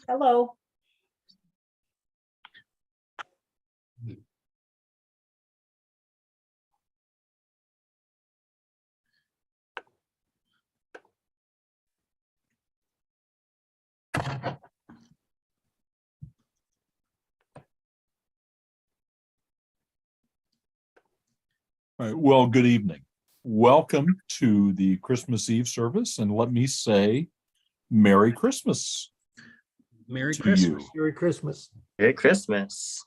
Hello. All right. Well, good evening. Welcome to the Christmas Eve service, and let me say Merry Christmas Merry to Christmas. you. Merry Christmas. Merry Christmas.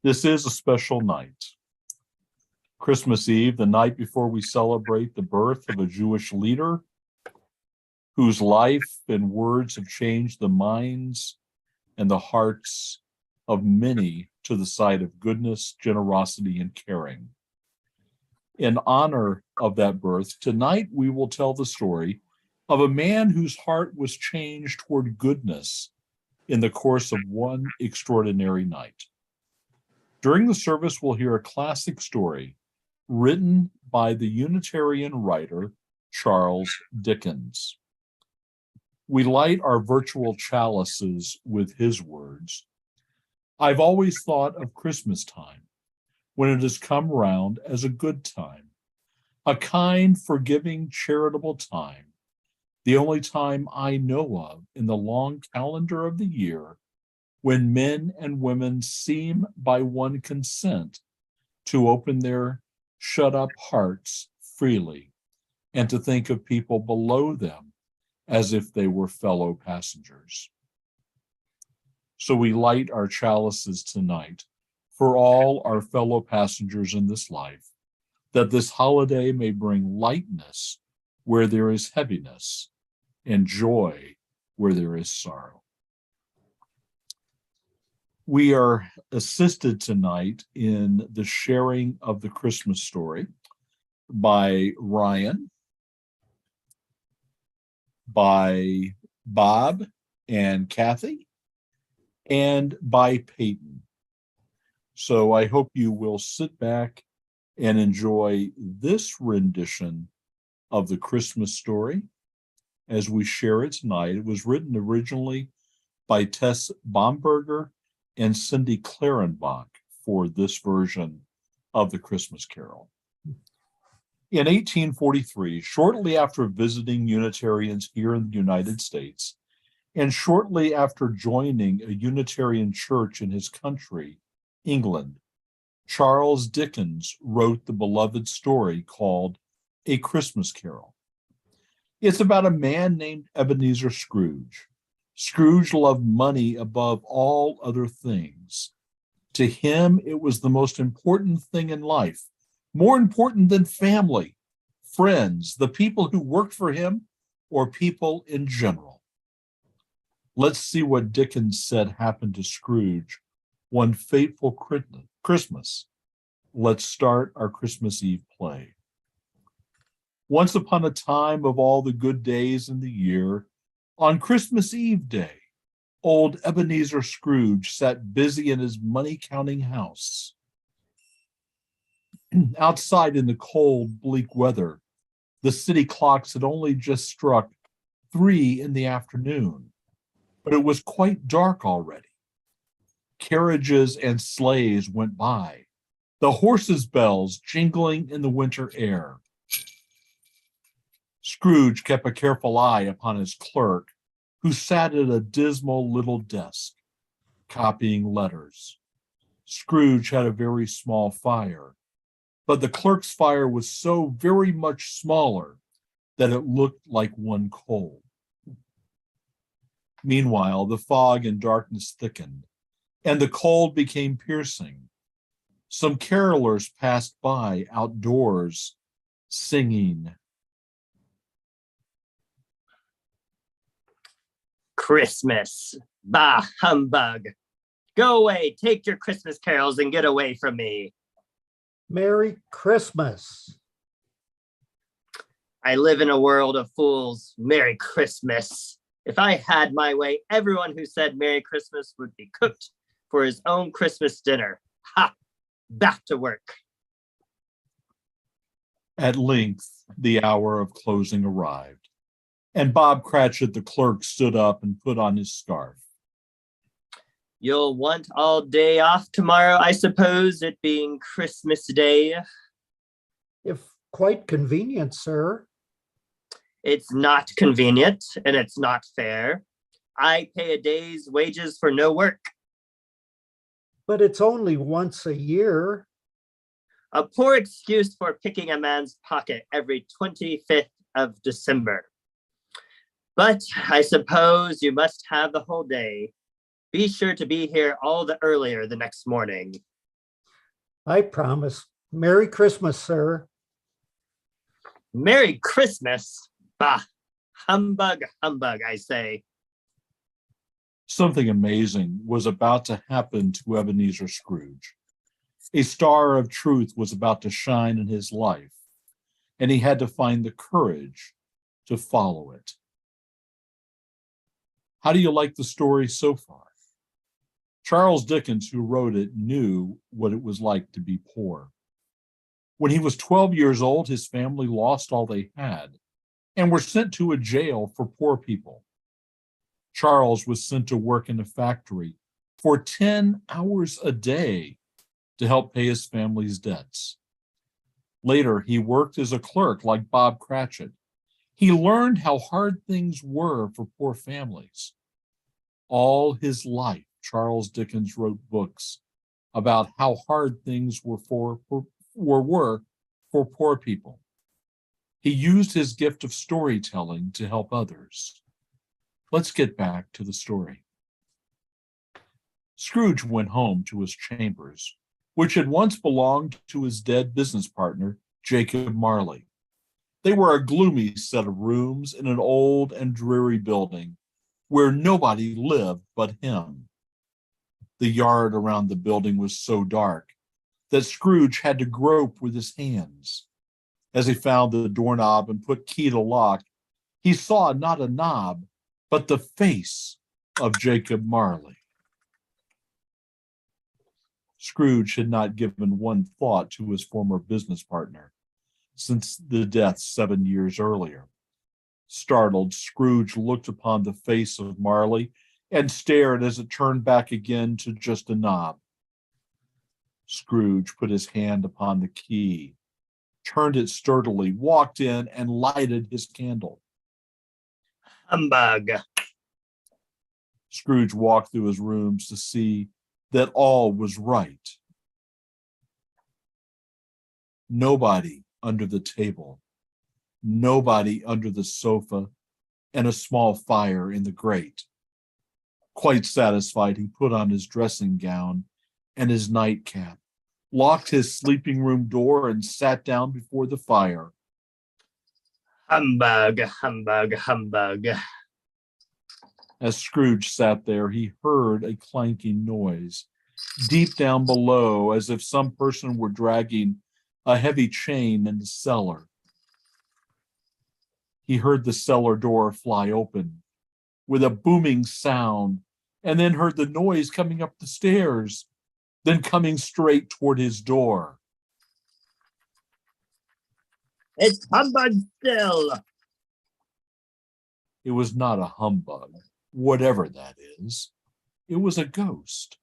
This is a special night. Christmas Eve, the night before we celebrate the birth of a Jewish leader whose life and words have changed the minds and the hearts of many to the side of goodness, generosity, and caring. In honor of that birth, tonight we will tell the story of a man whose heart was changed toward goodness in the course of one extraordinary night. During the service, we'll hear a classic story written by the Unitarian writer Charles Dickens. We light our virtual chalices with his words. I've always thought of Christmas time, when it has come round, as a good time, a kind, forgiving, charitable time, the only time I know of in the long calendar of the year when men and women seem by one consent to open their shut-up hearts freely and to think of people below them as if they were fellow passengers. So we light our chalices tonight for all our fellow passengers in this life, that this holiday may bring lightness where there is heaviness and joy where there is sorrow. We are assisted tonight in the sharing of the Christmas story by Ryan, by Bob and Kathy, and by Peyton. So I hope you will sit back and enjoy this rendition of the Christmas story as we share it tonight. It was written originally by Tess Bomberger and Cindy Clarenbach for this version of the Christmas Carol. In 1843, shortly after visiting Unitarians here in the United States, and shortly after joining a Unitarian church in his country, England, Charles Dickens wrote the beloved story called A Christmas Carol. It's about a man named Ebenezer Scrooge. Scrooge loved money above all other things. To him, it was the most important thing in life, more important than family, friends, the people who worked for him, or people in general. Let's see what Dickens said happened to Scrooge one fateful Christmas. Let's start our Christmas Eve play. Once upon a time, of all the good days in the year, on Christmas Eve day, old Ebenezer Scrooge sat busy in his money-counting house. Outside in the cold, bleak weather, the city clocks had only just struck 3 in the afternoon, but it was quite dark already. Carriages and sleighs went by, the horses' bells jingling in the winter air. Scrooge kept a careful eye upon his clerk, who sat at a dismal little desk, copying letters. Scrooge had a very small fire, but the clerk's fire was so very much smaller that it looked like one coal. Meanwhile, the fog and darkness thickened, and the cold became piercing. Some carolers passed by outdoors, singing, Christmas. Bah, humbug. Go away, take your Christmas carols and get away from me. Merry Christmas. I live in a world of fools. Merry Christmas. If I had my way, everyone who said Merry Christmas would be cooked for his own Christmas dinner. Ha! Back to work. At length, the hour of closing arrived, and Bob Cratchit, the clerk, stood up and put on his scarf. You'll want all day off tomorrow, I suppose, it being Christmas Day. If quite convenient, sir. It's not convenient and it's not fair. I pay a day's wages for no work. But it's only once a year. A poor excuse for picking a man's pocket every 25th of December. But I suppose you must have the whole day. Be sure to be here all the earlier the next morning. I promise. Merry Christmas, sir. Merry Christmas! Bah, humbug, humbug, I say. Something amazing was about to happen to Ebenezer Scrooge. A star of truth was about to shine in his life, and he had to find the courage to follow it. How do you like the story so far? Charles Dickens, who wrote it, knew what it was like to be poor. When he was 12 years old, his family lost all they had and were sent to a jail for poor people. Charles was sent to work in a factory for 10 hours a day to help pay his family's debts. Later, he worked as a clerk like Bob Cratchit. He learned how hard things were for poor families. All his life, Charles Dickens wrote books about how hard things were for poor people. He used his gift of storytelling to help others. Let's get back to the story. Scrooge went home to his chambers, which had once belonged to his dead business partner, Jacob Marley. They were a gloomy set of rooms in an old and dreary building where nobody lived but him. The yard around the building was so dark that Scrooge had to grope with his hands. As he found the doorknob and put key to lock, he saw not a knob, but the face of Jacob Marley. Scrooge had not given one thought to his former business partner since the death 7 years earlier. Startled, Scrooge looked upon the face of Marley and stared as it turned back again to just a knob. Scrooge put his hand upon the key, turned it sturdily, walked in, and lighted his candle. Humbug. Scrooge walked through his rooms to see that all was right. Nobody under the table, nobody under the sofa, and a small fire in the grate. Quite satisfied, he put on his dressing gown and his nightcap, locked his sleeping room door, and sat down before the fire. Humbug, humbug, humbug. As Scrooge sat there, he heard a clanking noise deep down below, as if some person were dragging a heavy chain in the cellar. He heard the cellar door fly open with a booming sound, and then heard the noise coming up the stairs, then coming straight toward his door. It's humbug still. It was not a humbug, whatever that is. It was a ghost.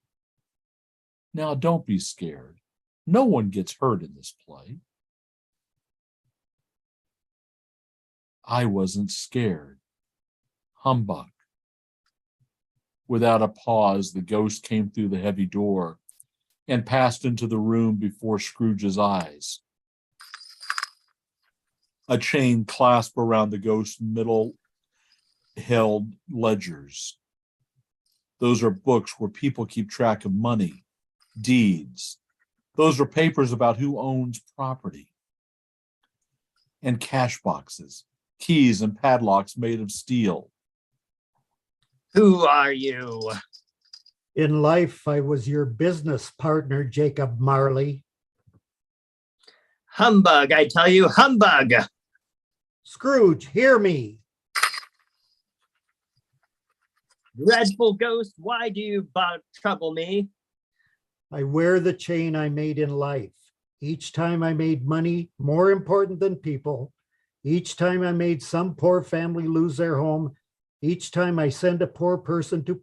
Now, don't be scared. No one gets hurt in this play. I wasn't scared. Humbug. Without a pause, the ghost came through the heavy door and passed into the room before Scrooge's eyes. A chain clasped around the ghost's middle held ledgers. Those are books where people keep track of money, deeds. Those are papers about who owns property. And cash boxes, keys and padlocks made of steel. Who are you? In life, I was your business partner, Jacob Marley. Humbug, I tell you, humbug. Scrooge, hear me. Dreadful ghost, why do you trouble me? I wear the chain I made in life. Each time I made money more important than people. Each time I made some poor family lose their home. Each time I send a poor person to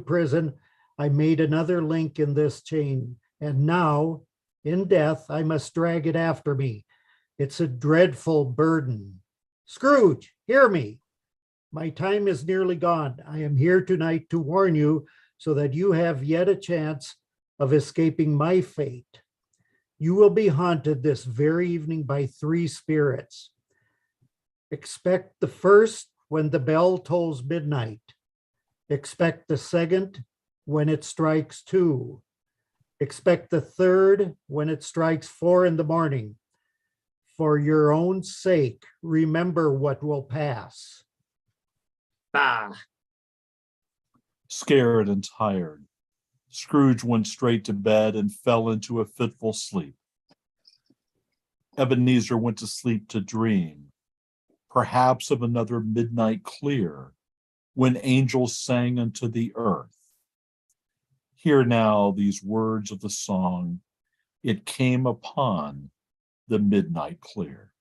prison, I made another link in this chain, and now, in death, I must drag it after me. It's a dreadful burden. Scrooge, hear me. My time is nearly gone. I am here tonight to warn you so that you have yet a chance of escaping my fate. You will be haunted this very evening by 3 spirits. Expect the first when the bell tolls midnight. Expect the second when it strikes 2. Expect the third when it strikes 4 in the morning. For your own sake, remember what will pass. Bah! Scared and tired, Scrooge went straight to bed and fell into a fitful sleep. Ebenezer went to sleep to dream, perhaps of another midnight clear, when angels sang unto the earth. Hear now these words of the song, it came upon the midnight clear.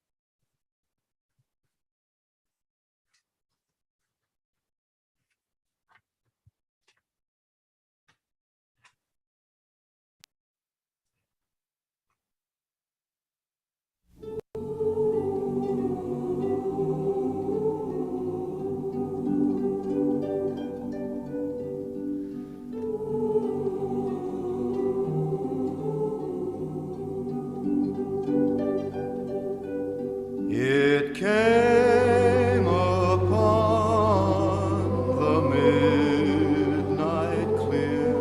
It came upon the midnight clear,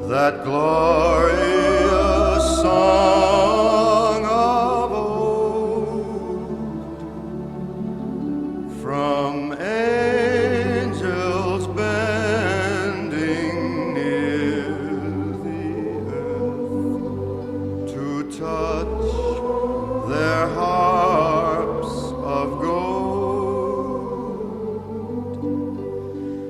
that glorious song of old, from angels bending near the earth to touch their harps of gold.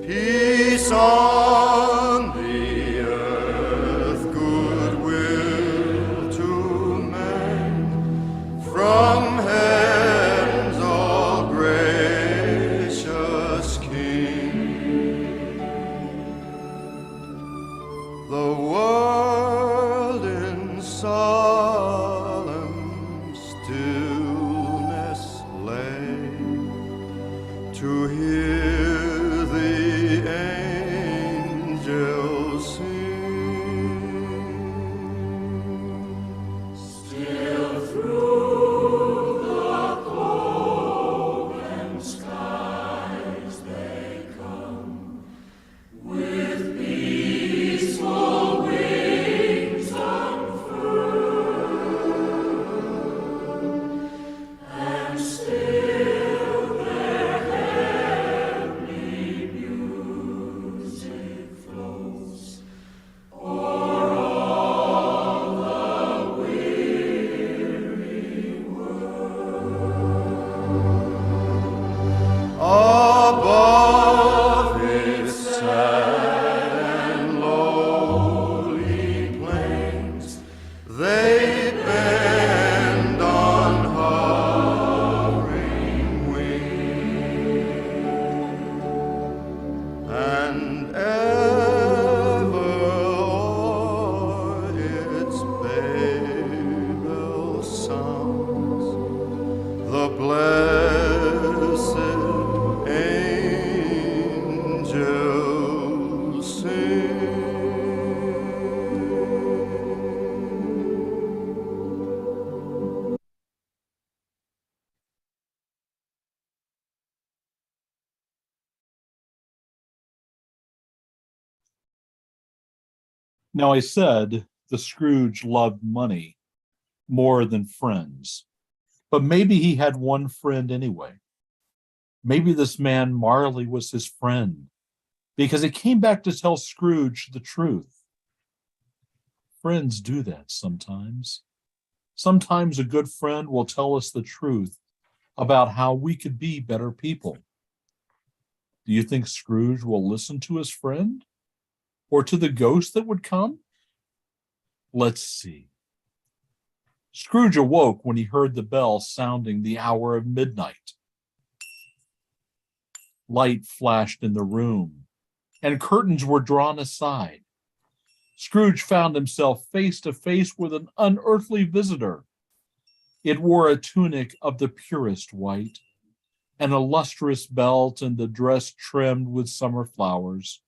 Peace on the earth, goodwill to men, from heaven's all gracious King. The world in solemn stillness lay to hear the angels sing. Still through the cloven skies they come, with peaceful wings unfurled, and still their heavenly music flows o'er all the weary world. Above its sad and lowly plains, they bend on hovering wing, and ever o'er its Babel sounds the blessed angels sing. Now I said the Scrooge loved money more than friends, but maybe he had one friend anyway. Maybe this man Marley was his friend, because he came back to tell Scrooge the truth. Friends do that sometimes. Sometimes a good friend will tell us the truth about how we could be better people. Do you think Scrooge will listen to his friend or to the ghost that would come? Let's see. Scrooge awoke when he heard the bell sounding the hour of midnight. Light flashed in the room. and curtains were drawn aside. Scrooge found himself face to face with an unearthly visitor. It wore a tunic of the purest white, and a lustrous belt, and the dress trimmed with summer flowers.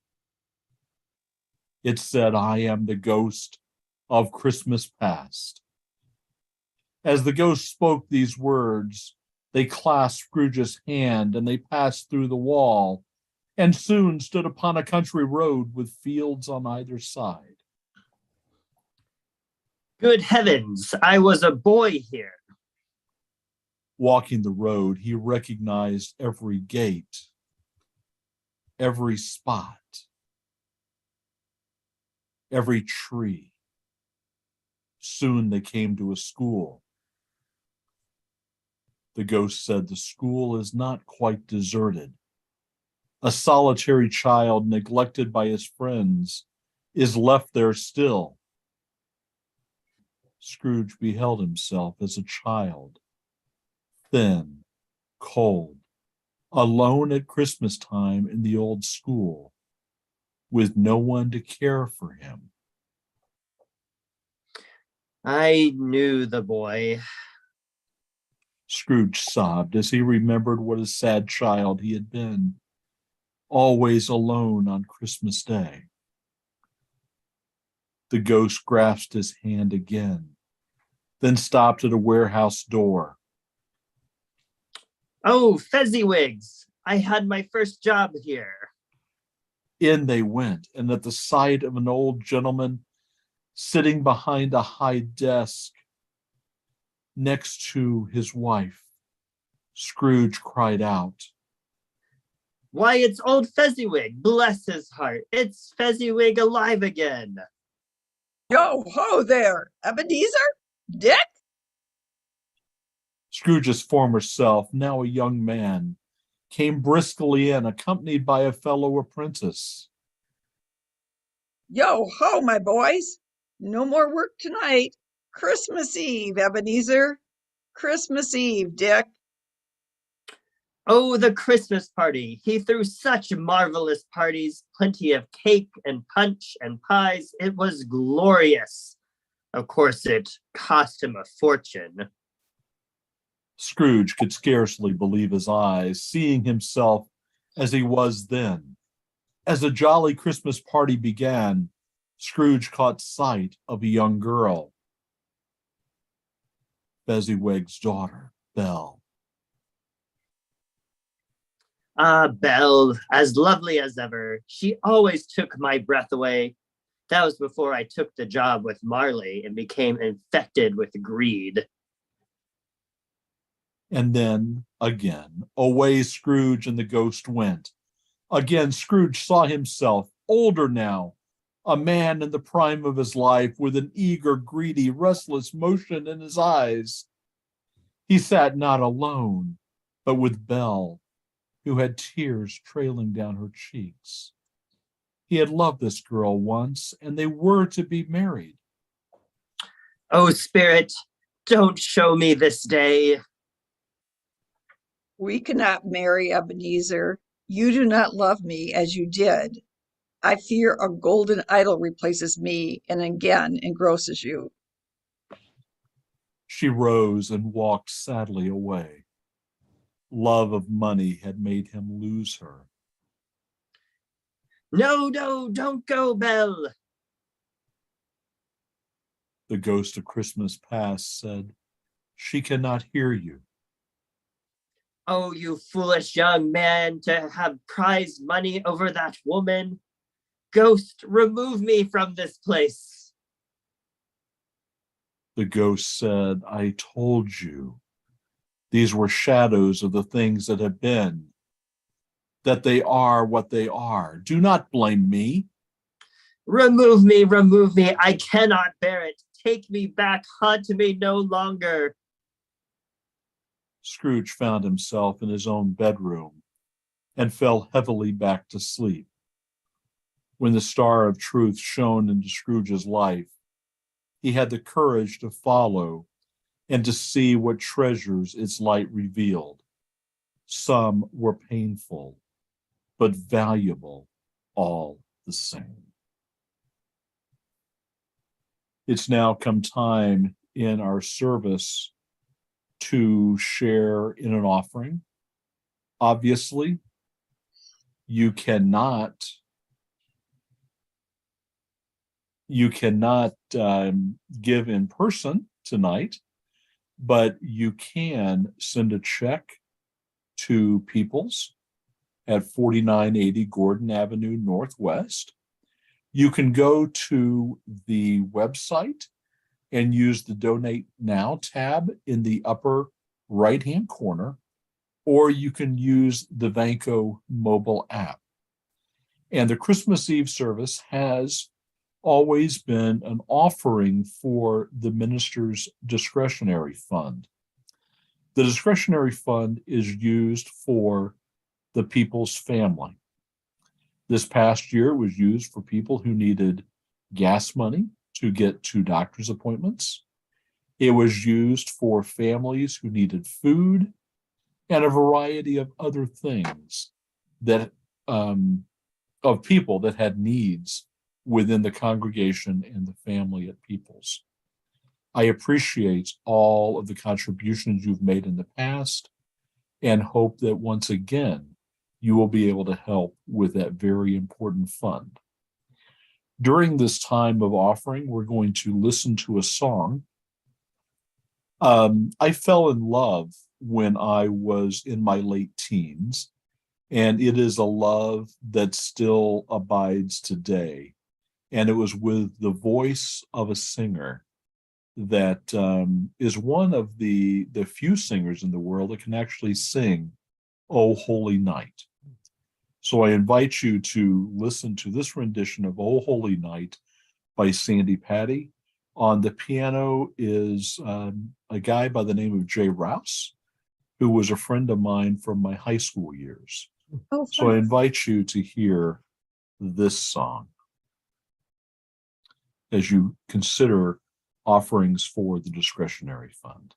It said, "I am the ghost of Christmas past." As the ghost spoke these words, they clasped Scrooge's hand, and they passed through the wall, and soon stood upon a country road with fields on either side. Good heavens, I was a boy here. Walking the road, he recognized every gate, every spot, every tree. Soon they came to a school. The ghost said, "The school is not quite deserted. A solitary child, neglected by his friends, is left there still." Scrooge beheld himself as a child, thin, cold, alone at Christmas time in the old school, with no one to care for him. I knew the boy. Scrooge sobbed as he remembered what a sad child he had been, always alone on Christmas Day. The ghost grasped his hand again, then stopped at a warehouse door. Oh, Fezziwigs, I had my first job here. In they went, and at the sight of an old gentleman sitting behind a high desk next to his wife, Scrooge cried out, Why, it's old Fezziwig, bless his heart. It's Fezziwig alive again. Yo ho there, Ebenezer? Dick? Scrooge's former self, now a young man, came briskly in, accompanied by a fellow apprentice. Yo ho, my boys. No more work tonight. Christmas Eve, Ebenezer. Christmas Eve, Dick. Oh, the Christmas party. He threw such marvelous parties, plenty of cake and punch and pies. It was glorious. Of course, it cost him a fortune. Scrooge could scarcely believe his eyes, seeing himself as he was then. As the jolly Christmas party began, Scrooge caught sight of a young girl, Fezziwig's daughter, Belle. Ah, Belle, as lovely as ever. She always took my breath away. That was before I took the job with Marley and became infected with greed. And then, again, away Scrooge and the ghost went. Again, Scrooge saw himself, older now, a man in the prime of his life, with an eager, greedy, restless motion in his eyes. He sat not alone, but with Belle, who had tears trailing down her cheeks. He had loved this girl once, and they were to be married. Oh, Spirit, don't show me this day. We cannot marry, Ebenezer. You do not love me as you did. I fear a golden idol replaces me and again engrosses you. She rose and walked sadly away. Love of money had made him lose her. No, no, don't go, Belle. The ghost of Christmas past said, "She cannot hear you." Oh, you foolish young man, to have prized money over that woman. Ghost, remove me from this place. The ghost said, "I told you. These were shadows of the things that have been, that they are what they are. Do not blame me." Remove me, remove me. I cannot bear it. Take me back, haunt me no longer. Scrooge found himself in his own bedroom and fell heavily back to sleep. When the star of truth shone into Scrooge's life, he had the courage to follow and to see what treasures its light revealed. Some were painful, but valuable, all the same. It's now come time in our service to share in an offering. Obviously, you cannot give in person tonight, but you can send a check to Peoples at 4980 Gordon Avenue Northwest. You can go to the website and use the Donate Now tab in the upper right-hand corner, or you can use the Vanco mobile app. And the Christmas Eve service has always been an offering for the minister's discretionary fund. The discretionary fund is used for the People's family. This past year was used for people who needed gas money to get to doctor's appointments. It was used for families who needed food and a variety of other things that of people that had needs within the congregation and the family at People's. I appreciate all of the contributions you've made in the past and hope that once again, you will be able to help with that very important fund. During this time of offering, we're going to listen to a song. I fell in love when I was in my late teens, and it is a love that still abides today. And it was with the voice of a singer that is one of the few singers in the world that can actually sing "O Holy Night." So I invite you to listen to this rendition of "O Holy Night" by Sandi Patty. On the piano is a guy by the name of Jay Rouse, who was a friend of mine from my high school years. Oh, So I fun. invite you to hear this song as you consider offerings for the discretionary fund.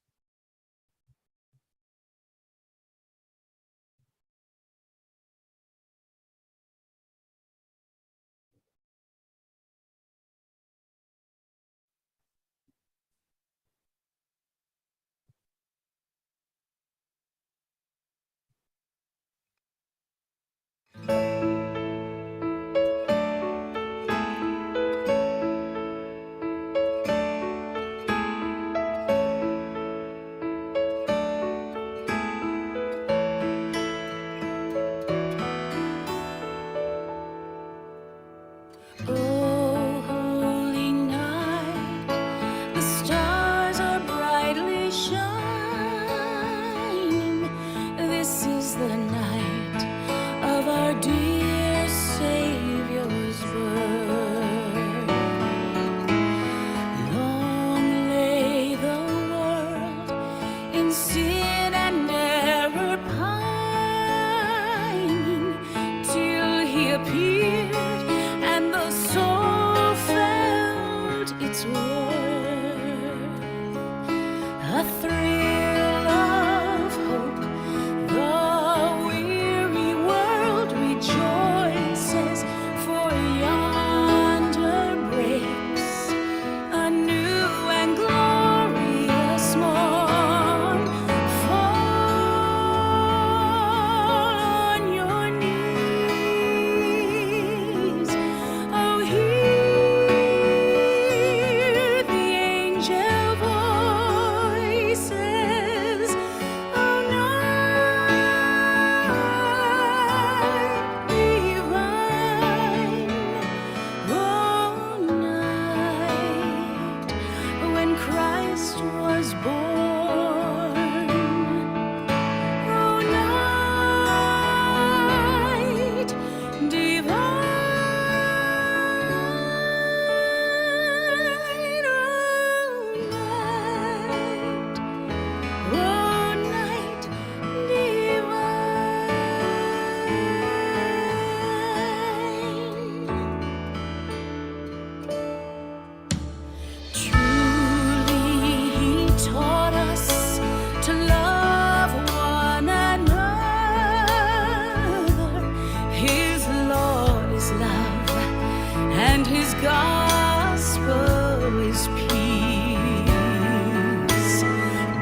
and his gospel is peace.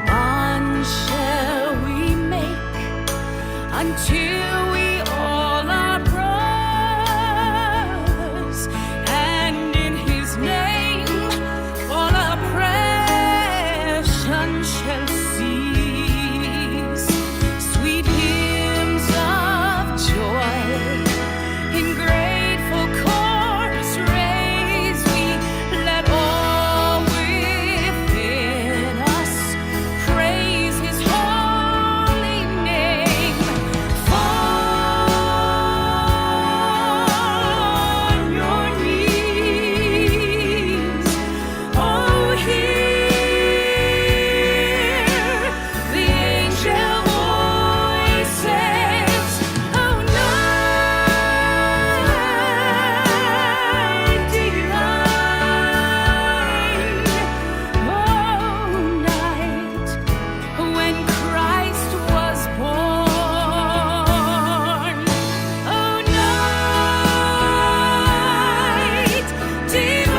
Bond shall we make until we all are brothers, and in his name all oppression shall cease. Sweet hymns of joy in grateful chorus raise we, let all within us praise his holy name. Fall on your knees, oh hear the angel voices, oh night divine, oh night when Christ was born, oh night divine,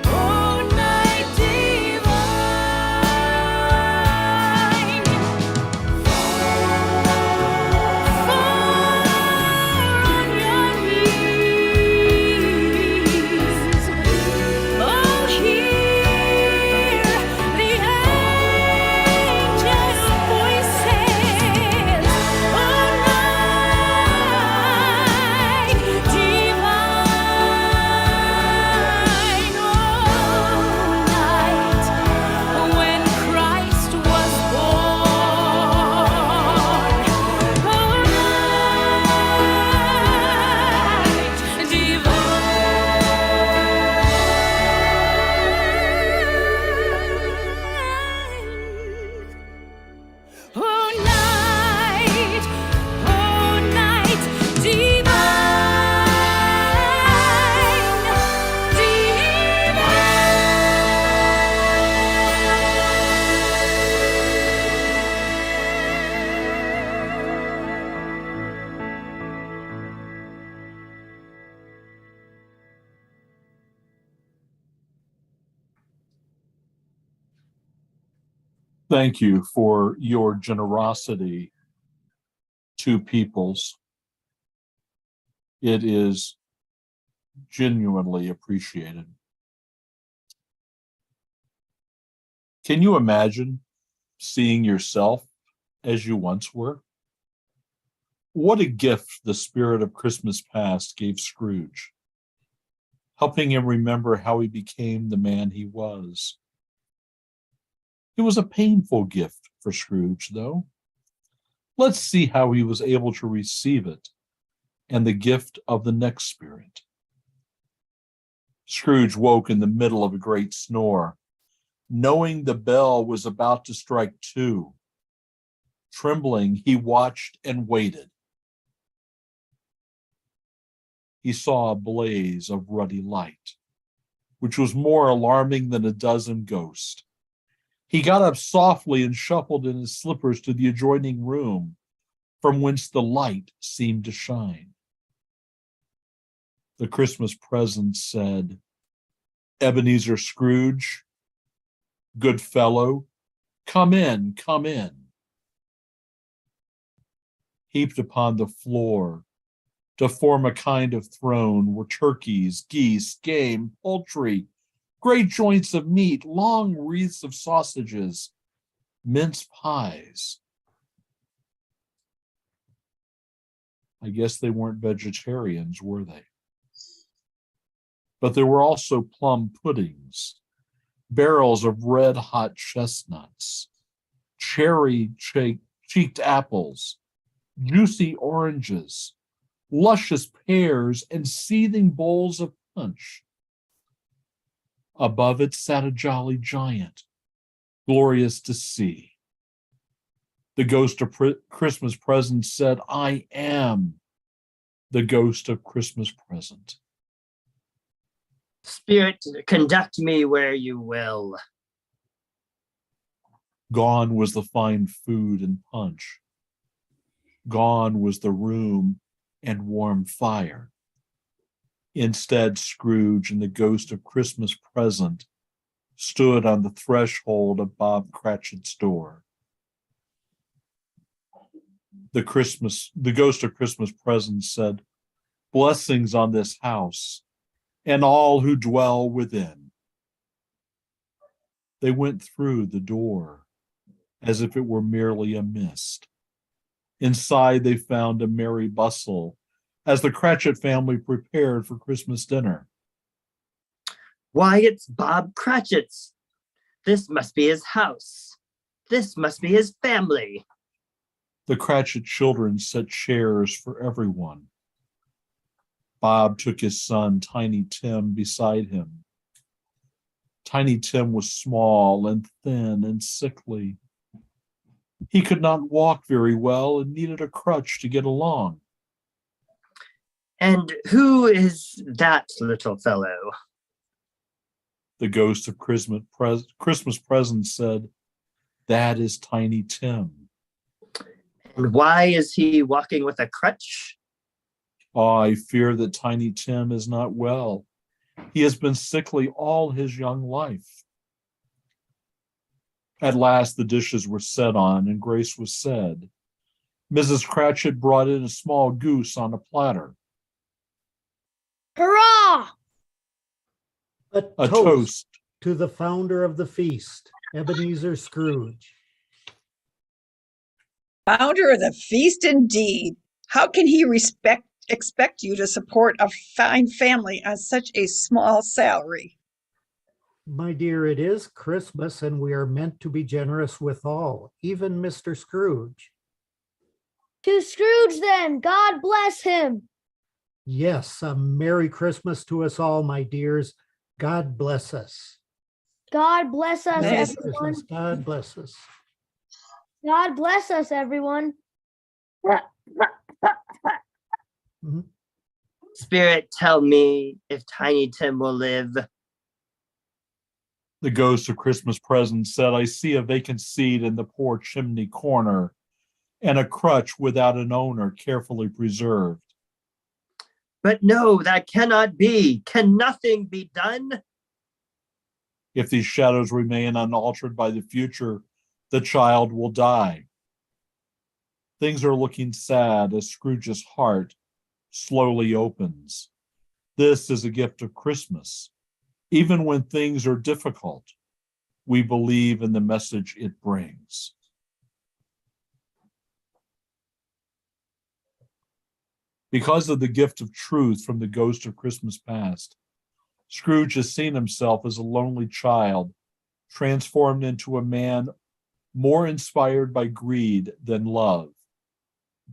oh night divine. Fall on your knees, oh hear the angels' voices, oh night divine, oh night when Christ was born, oh night divine. Oh night divine, Thank you for your generosity to peoples. It is genuinely appreciated. Can you imagine seeing yourself as you once were? What a gift the spirit of Christmas past gave Scrooge, helping him remember how he became the man he was. It was a painful gift for Scrooge, though. Let's see how he was able to receive it and the gift of the next spirit. Scrooge woke in the middle of a great snore, knowing the bell was about to strike 2. Trembling, he watched and waited. He saw a blaze of ruddy light, which was more alarming than a dozen ghosts. He got up softly and shuffled in his slippers to the adjoining room, from whence the light seemed to shine. The Christmas present said, "Ebenezer Scrooge, good fellow, come in, come in." Heaped upon the floor to form a kind of throne were turkeys, geese, game, poultry, great joints of meat, long wreaths of sausages, mince pies. I guess they weren't vegetarians, were they? But there were also plum puddings, barrels of red-hot chestnuts, cherry-cheeked apples, juicy oranges, luscious pears, and seething bowls of punch. Above it sat a jolly giant, glorious to see. The ghost of Christmas present said, "I am the ghost of Christmas present." Spirit, conduct me where you will. Gone was the fine food and punch. Gone was the room and warm fire. Instead, Scrooge and the ghost of Christmas Present stood on the threshold of Bob Cratchit's door. The ghost of Christmas Present said, "Blessings on this house and all who dwell within." They went through the door as if it were merely a mist. Inside, they found a merry bustle as the Cratchit family prepared for Christmas dinner. Why, it's Bob Cratchit's. This must be his house. This must be his family. The Cratchit children set chairs for everyone. Bob took his son, Tiny Tim, beside him. Tiny Tim was small and thin and sickly. He could not walk very well and needed a crutch to get along. And who is that little fellow? The ghost of Christmas Present said, "That is Tiny Tim." And why is he walking with a crutch? Oh, I fear that Tiny Tim is not well. He has been sickly all his young life. At last the dishes were set on and grace was said. Mrs. Cratchit brought in a small goose on a platter. Hurrah! A toast. to the founder of the feast, Ebenezer Scrooge. Founder of the feast indeed. How can he expect you to support a fine family on such a small salary? My dear, it is Christmas and we are meant to be generous with all, even Mr. Scrooge. To Scrooge, then, God bless him. Yes, a Merry Christmas to us all, my dears. God bless us. God bless us, Merry Merry everyone. Christmas. God bless us. God bless us, everyone. Mhm. Spirit, tell me if Tiny Tim will live. The ghost of Christmas Present said, "I see a vacant seat in the poor chimney corner and a crutch without an owner carefully preserved." But no, that cannot be. Can nothing be done? If these shadows remain unaltered by the future, the child will die. Things are looking sad as Scrooge's heart slowly opens. This is a gift of Christmas. Even when things are difficult, we believe in the message it brings. Because of the gift of truth from the ghost of Christmas past, Scrooge has seen himself as a lonely child, transformed into a man more inspired by greed than love.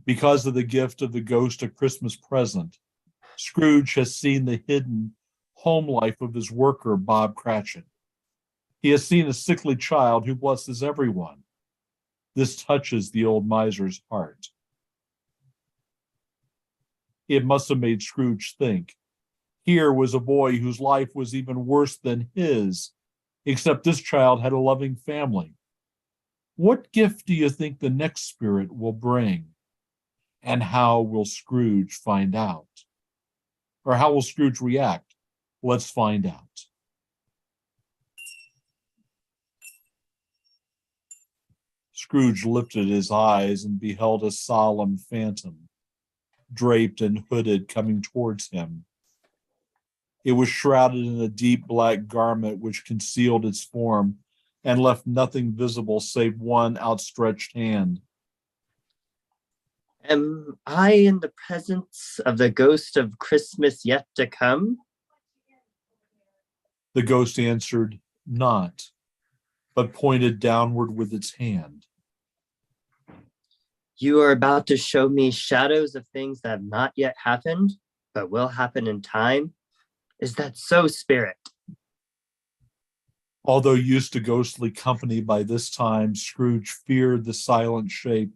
Because of the gift of the ghost of Christmas Present, Scrooge has seen the hidden home life of his worker, Bob Cratchit. He has seen a sickly child who blesses everyone. This touches the old miser's heart. It must have made Scrooge think. Here was a boy whose life was even worse than his, except this child had a loving family. What gift do you think the next spirit will bring? And how will Scrooge find out? Or how will Scrooge react? Let's find out. Scrooge lifted his eyes and beheld a solemn phantom, draped and hooded, coming towards him. It was shrouded in a deep black garment which concealed its form and left nothing visible save one outstretched hand. Am I in the presence of the ghost of Christmas yet to come? The ghost answered, "Not," but pointed downward with its hand. You are about to show me shadows of things that have not yet happened, but will happen in time. Is that so, Spirit? Although used to ghostly company by this time, Scrooge feared the silent shape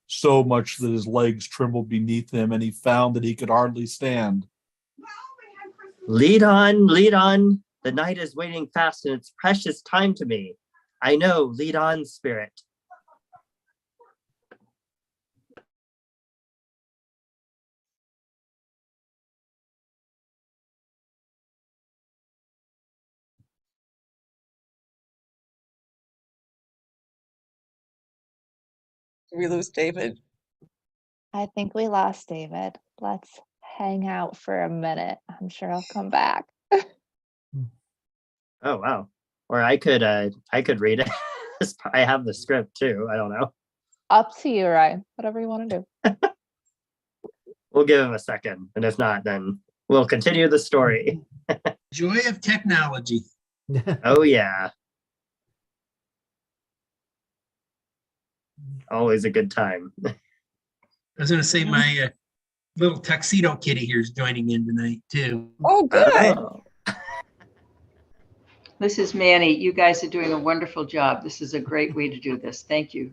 so much that his legs trembled beneath him and he found that he could hardly stand. Lead on, lead on. The night is waiting fast and it's precious time to me. I know, lead on, Spirit. Did we lose David? I think we lost David. Let's hang out for a minute. I'm sure I'll come back. Oh, wow. Or I could read it. I have the script too. I don't know. Up to you, Ryan. Whatever you want to do. We'll give him a second. And if not, then we'll continue the story. Joy of technology. Oh, yeah. Always a good time. I was gonna say my little tuxedo kitty here is joining in tonight too. Oh, good. Oh, This is Manny. You guys are doing a wonderful job. This is a great way to do this. Thank you.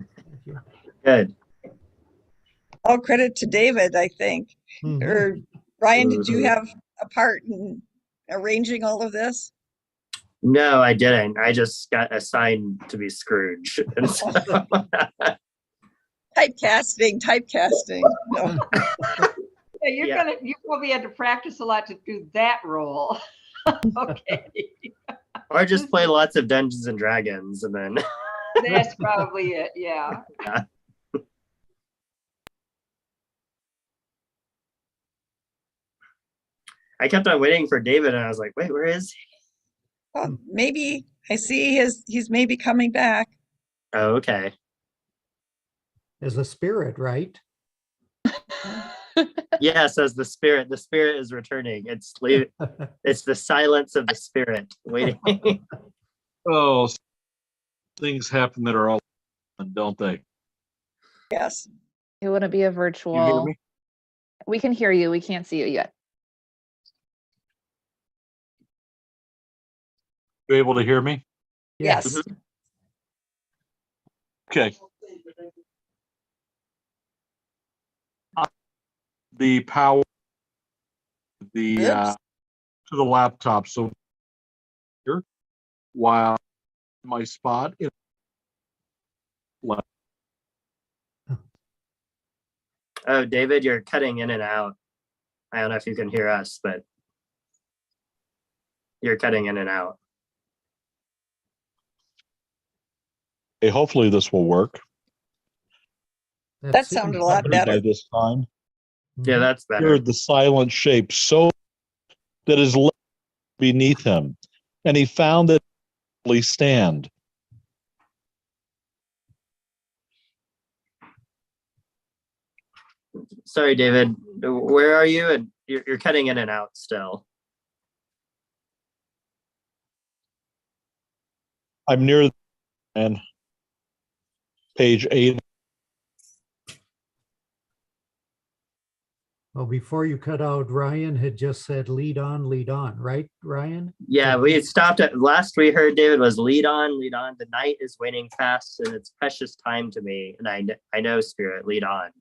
good. All credit to David, I think. Mhm. Or Ryan, did you Mhm. have a part in arranging all of this? No, I didn't. I just got assigned to be Scrooge. And so- Typecasting. No. Yeah, Yeah. you probably had to practice a lot to do that role. Okay, or just play lots of Dungeons and Dragons and then that's probably it. Yeah. I kept on waiting for David and I was like, wait, where is he? Well, maybe I see he's maybe coming back. Oh, okay. As a spirit, right? Yes, as the spirit is returning. It's the silence of the spirit waiting. Oh, things happen that are all, don't they? Yes. It wouldn't be a You hear virtual. me? We can hear you. We can't see you yet. You able to hear me? Yes. Okay. The power, the Oops. to the laptop. So here, while my spot in Oh, David, you're cutting in and out. I don't know if you can hear us, but you're cutting in and out. hey, hopefully this will work That seems sounded a lot better. better. by this time. Yeah, that's better. Heard the silent shape so that is left beneath him, and he found that he stand. Sorry, David. Where are you? And you're cutting in and out still. I'm near and page 8. Well, before you cut out, Ryan had just said lead on, right, Ryan? Yeah, we had stopped at last we heard David was lead on, lead on. The night is waning fast and it's precious time to me. And I know, Spirit, lead on.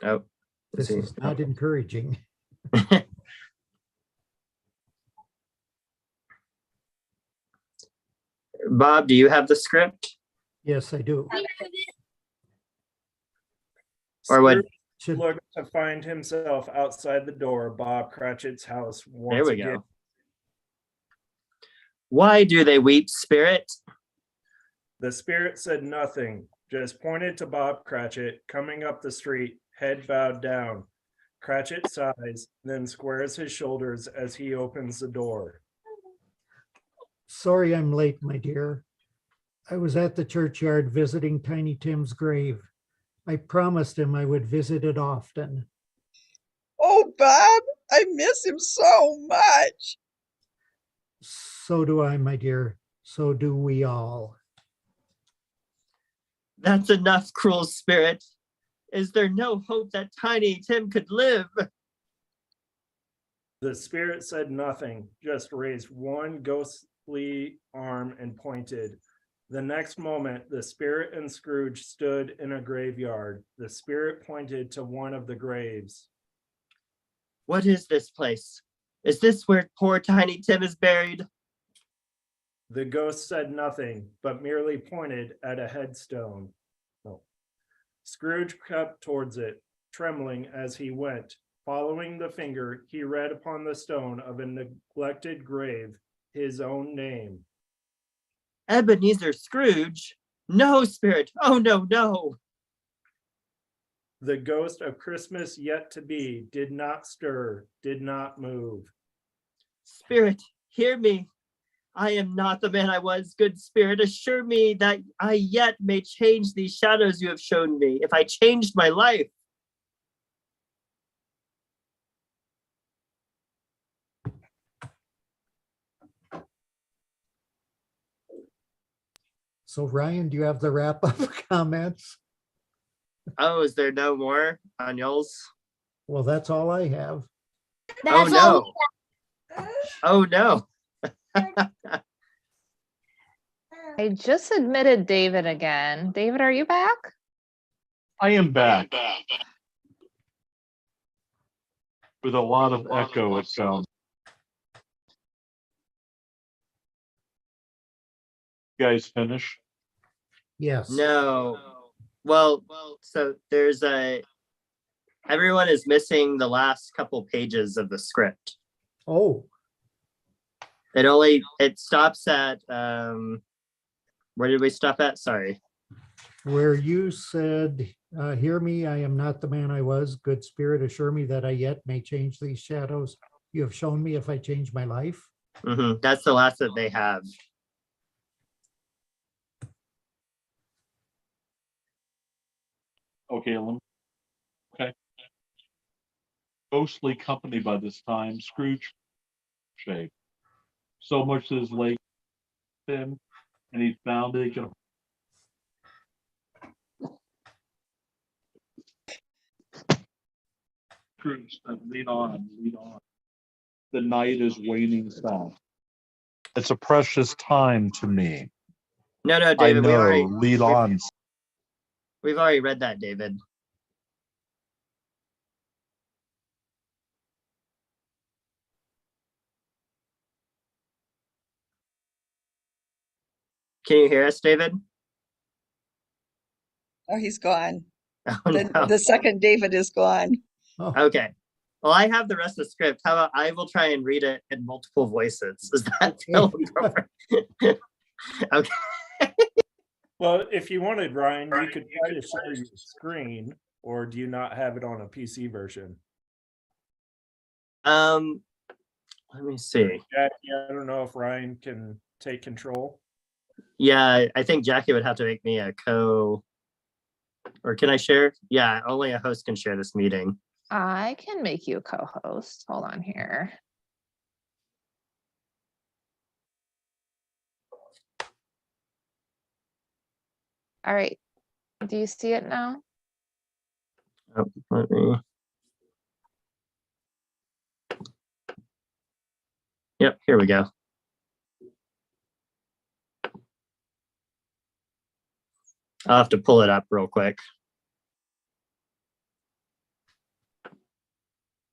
Oh, This is not encouraging. Bob, do you have the script? Yes, I do. Or what? Should, Look to find himself outside the door of Bob Cratchit's house once There we again. go. Why do they weep, Spirit? The spirit said nothing, just pointed to Bob Cratchit coming up the street, head bowed down. Cratchit sighs, then squares his shoulders as he opens the door. sorry I'm late, my dear. I was at the churchyard visiting Tiny Tim's grave. I promised him I would visit it often. Oh, Bob, I miss him so much. So do I, my dear. So do we all. That's enough, cruel spirit. Is there no hope that Tiny Tim could live? The spirit said nothing, just raised one ghostly arm and pointed. The next moment, the spirit and Scrooge stood in a graveyard. The spirit pointed to one of the graves. What is this place? Is this where poor Tiny Tim is buried? The ghost said nothing, but merely pointed at a headstone. Oh. Scrooge crept towards it, trembling as he went. Following the finger, he read upon the stone of a neglected grave his own name. Ebenezer Scrooge? No, Spirit. Oh, no, no. The ghost of Christmas yet to be did not stir, did not move. Spirit, hear me. I am not the man I was. Good Spirit, assure me that I yet may change these shadows you have shown me, if I changed my life. So Ryan, do you have the wrap up comments? Oh, is there no more on yours? Well, that's all I have. That's oh, all. no. Oh, no. I just admitted David again. David, are you back? I am back. With a lot of echo, it sounds. You guys finish? Yes. No. Well, so there's everyone is missing the last couple pages of the script. Oh, It stops at, where did we stop at? Sorry. where you said, hear me, I am not the man I was. Good Spirit, assure me that I yet may change these shadows. You have shown me if I change my life. That's the last that they have. Okay, okay. Ghostly company by this time, Scrooge shape. So much is late him, and he found it. Scrooge, lead on, lead on. The night is waning fast. It's a precious time to me. No, I David, know, lead on. We've already read that, David. Can you hear us, David? Oh, he's gone. Oh, The, no. the second David is gone. Oh, Okay. Well, I have the rest of the script. How about I will try and read it in multiple voices? Does that feel appropriate? Okay. Well, if you wanted, Ryan, you could try to share your screen, or do you not have it on a PC version? Let me see. Jackie, I don't know if Ryan can take control. Yeah, I think Jackie would have to make me a or can I share? Yeah, only a host can share this meeting. I can make you a co-host. Hold on here. All right. Do you see it now? Oh, let me. Yep, here we go. I'll have to pull it up real quick.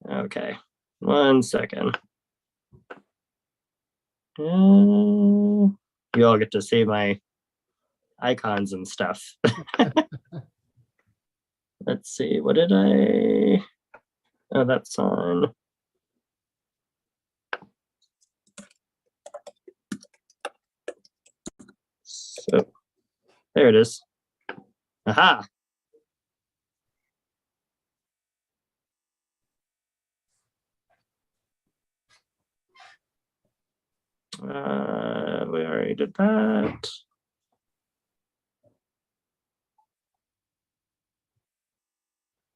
Okay, 1 second. You all get to see my icons and stuff. Let's see, what did I? Oh, that's on. So there it is. Aha. We already did that.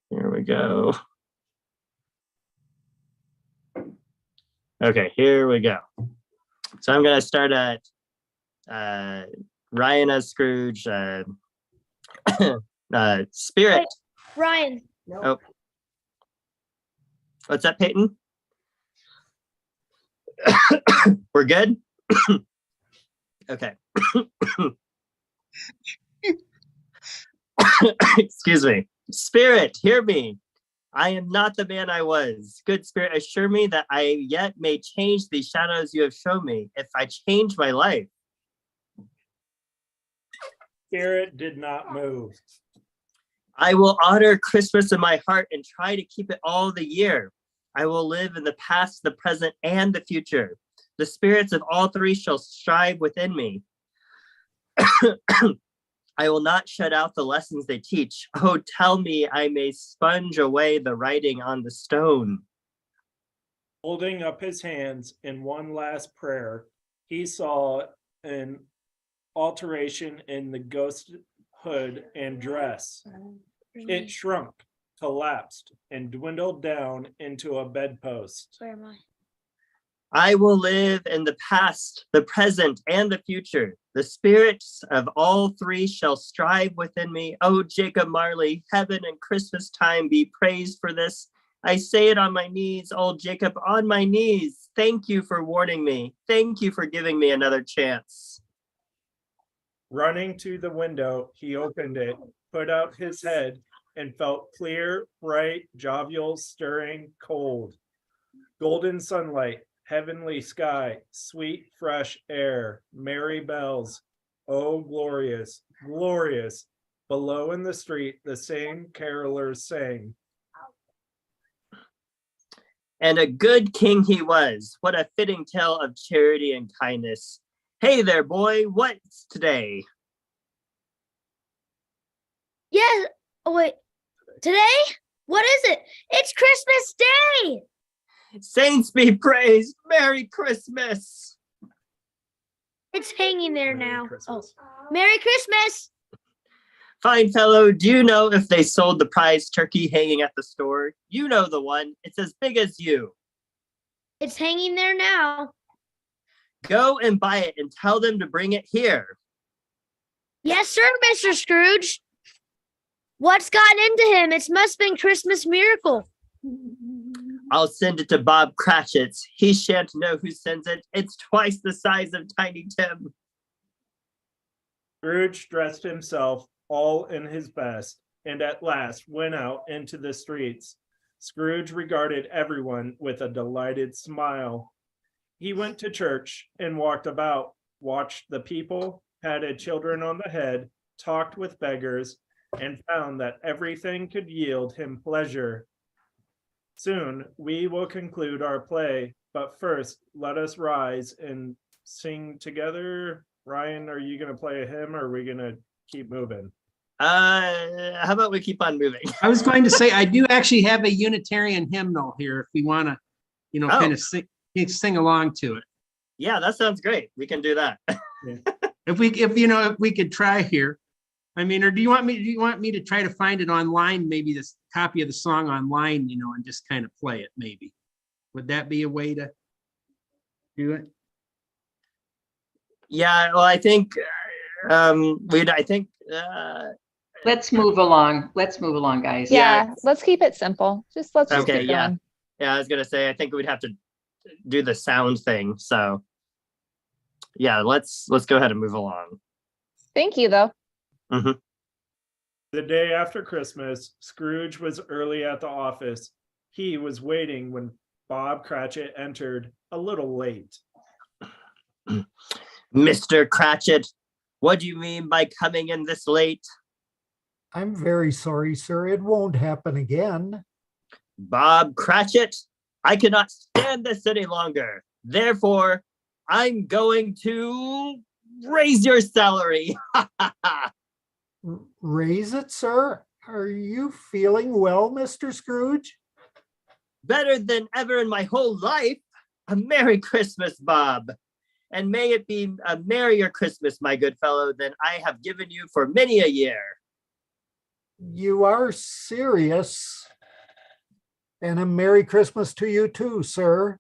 Here we go. Okay, here we go. So I'm gonna start at Ryan as Scrooge, Spirit. Ryan. Oh, what's that, Peyton? We're good? Okay. Excuse me. Spirit, hear me. I am not the man I was. Good Spirit, assure me that I yet may change these shadows you have shown me, if I change my life. Spirit did not move. I will honor Christmas in my heart and try to keep it all the year. I will live in the past, the present, and the future. The spirits of all three shall strive within me. I will not shut out the lessons they teach. Oh, tell me I may sponge away the writing on the stone. Holding up his hands in one last prayer, he saw an alteration in the ghost hood and dress. It shrunk, collapsed, and dwindled down into a bedpost. Where am I? I will live in the past, the present, and the future. The spirits of all three shall strive within me. Oh, Jacob Marley, heaven and Christmas time be praised for this. I say it on my knees, old Jacob, on my knees. Thank you for warning me. Thank you for giving me another chance. Running to the window, he opened it, put out his head, and felt clear, bright, jovial, stirring, cold. Golden sunlight, heavenly sky, sweet, fresh air, merry bells. Oh, glorious, glorious. Below in the street, the same carolers sang. And a good king he was. What a fitting tale of charity and kindness. Hey there, boy, what's today? Yes. Oh, wait. Today? What is it? It's Christmas Day. Saints be praised. Merry Christmas. It's hanging there Merry now. Christmas. Oh, Merry Christmas. Fine fellow, do you know if they sold the prize turkey hanging at the store? You know the one. It's as big as you. It's hanging there now. Go and buy it and tell them to bring it here. Yes, sir, Mr. Scrooge. What's gotten into him? It must have been Christmas miracle. I'll send it to Bob Cratchit's. He shan't know who sends it. It's twice the size of Tiny Tim. Scrooge dressed himself all in his best, and at last went out into the streets. Scrooge regarded everyone with a delighted smile. He went to church and walked about, watched the people, patted children on the head, talked with beggars, and found that everything could yield him pleasure. Soon we will conclude our play, but first let us rise and sing together. Ryan, are you going to play a hymn or are we going to keep moving? How about we keep on moving? I was going to say, I do actually have a Unitarian hymnal here if we want to, kind of sing along to it. Yeah, that sounds great. We can do that. If we could try here. I mean, or do you want me to try to find it online, maybe this copy of the song online, and just kind of play it maybe? Would that be a way to do it? Yeah, well, I think Let's move along. Let's move along, guys. Yeah, let's keep it simple. Just let's just okay, keep yeah. going. Yeah, I was gonna say I think we'd have to do the sound thing. So yeah, let's go ahead and move along. Thank you, though. Mm-hmm. The day after Christmas, Scrooge was early at the office. He was waiting when Bob Cratchit entered, a little late. Mr. Cratchit, what do you mean by coming in this late? I'm very sorry, sir. It won't happen again. Bob Cratchit, I cannot stand this any longer. Therefore, I'm going to raise your salary. Raise it, sir? Are you feeling well, Mr. Scrooge? Better than ever in my whole life. A Merry Christmas, Bob. And may it be a merrier Christmas, my good fellow, than I have given you for many a year. You are serious. And a Merry Christmas to you too, sir.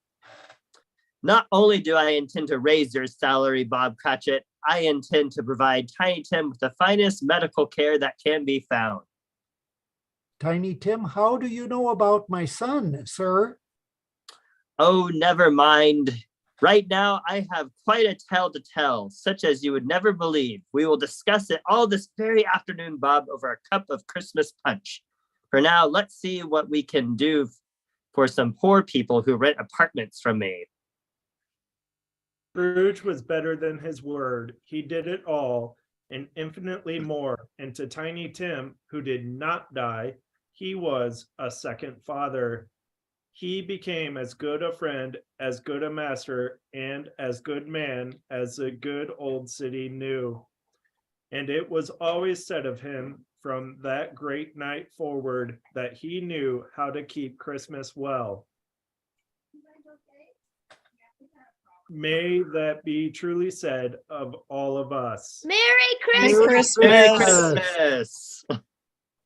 Not only do I intend to raise your salary, Bob Cratchit, I intend to provide Tiny Tim with the finest medical care that can be found. Tiny Tim, how do you know about my son, sir? Oh, never mind. Right now, I have quite a tale to tell, such as you would never believe. We will discuss it all this very afternoon, Bob, over a cup of Christmas punch. For now, let's see what we can do for some poor people who rent apartments from me. Scrooge was better than his word. He did it all. and infinitely more. And to Tiny Tim, who did not die, he was a second father. He became as good a friend, as good a master, and as good man as the good old city knew. And it was always said of him from that great night forward that he knew how to keep Christmas well. May that be truly said of all of us. Merry Merry Christmas Merry Christmas. Christmas.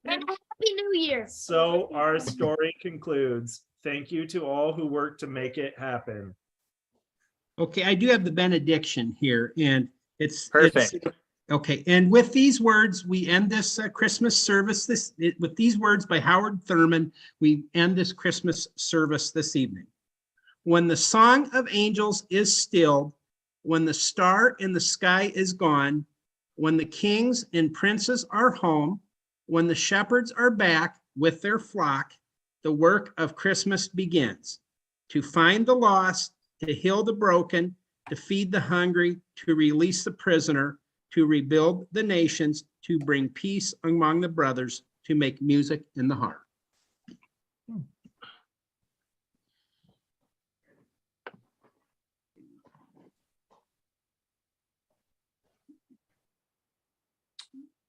and Happy New Year. So our story concludes. Thank you to all who worked to make it happen. Okay, I do have the benediction here, and it's Perfect. Okay, and with these words, we end this Christmas service. With these words by Howard Thurman, we end this Christmas service this evening. When the song of angels is stilled, when the star in the sky is gone, when the kings and princes are home, when the shepherds are back with their flock, the work of Christmas begins. To find the lost, to heal the broken, to feed the hungry, to release the prisoner, to rebuild the nations, to bring peace among the brothers, to make music in the heart.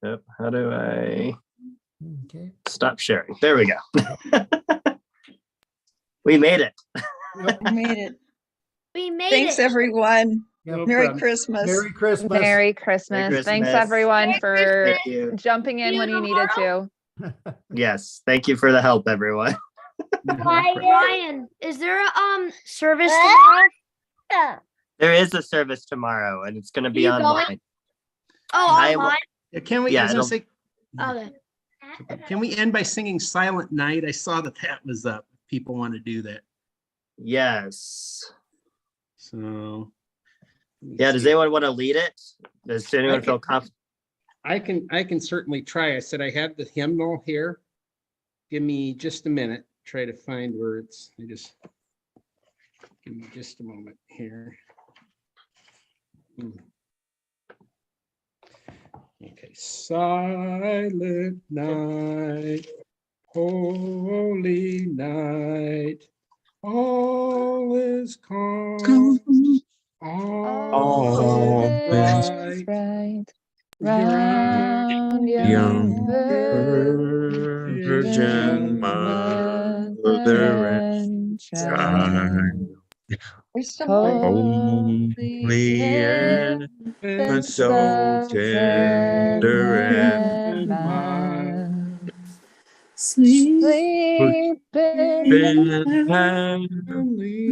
Yep. How do I Okay. stop sharing? There we go. We made it. We made it. We made Thanks, it. everyone. No Merry problem. Christmas. Merry Christmas. Merry Christmas. Thanks Christmas. everyone Merry for Christmas. Thank you. jumping in when you needed to. Yes. Thank you for the help, everyone. Ryan, is there a service tomorrow? There is a service tomorrow, and it's going to be You online. going? Oh, I will- online. Yeah, Can we, Yeah, I was gonna it'll- say, Okay. can we end by singing Silent Night? I saw that was up. People want to do that. Yes. So. let me Yeah. Does see. anyone want to lead it? Does anyone feel confident? I can certainly try. I said I have the hymnal here. Give me just a minute. Try to find where it's. Give me just a moment here. Okay, silent night, holy night, all is calm, all is bright. Right. Round Young Virgin Mother and Child, There's some holy and so tender and mild. sleep Sleep in heavenly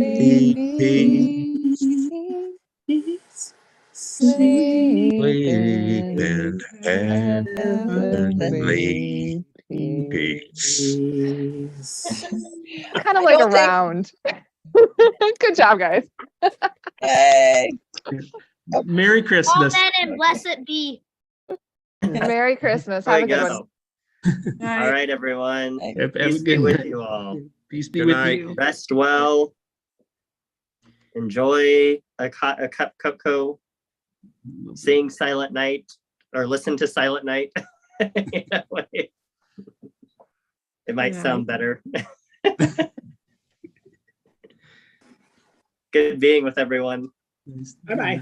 peace. Sleep in heavenly peace. Kind of like a don't think- round. Good job, guys. Yay. Merry Christmas. Amen and blessed be. Merry Christmas. There Have we a good go. one. All right, everyone. Have a Peace be good with night. you all. Peace be Good with night. you. Rest well. Enjoy a Cupco. Sing Silent Night or listen to Silent Night. You know, it might sound better. Good being with everyone. Bye-bye.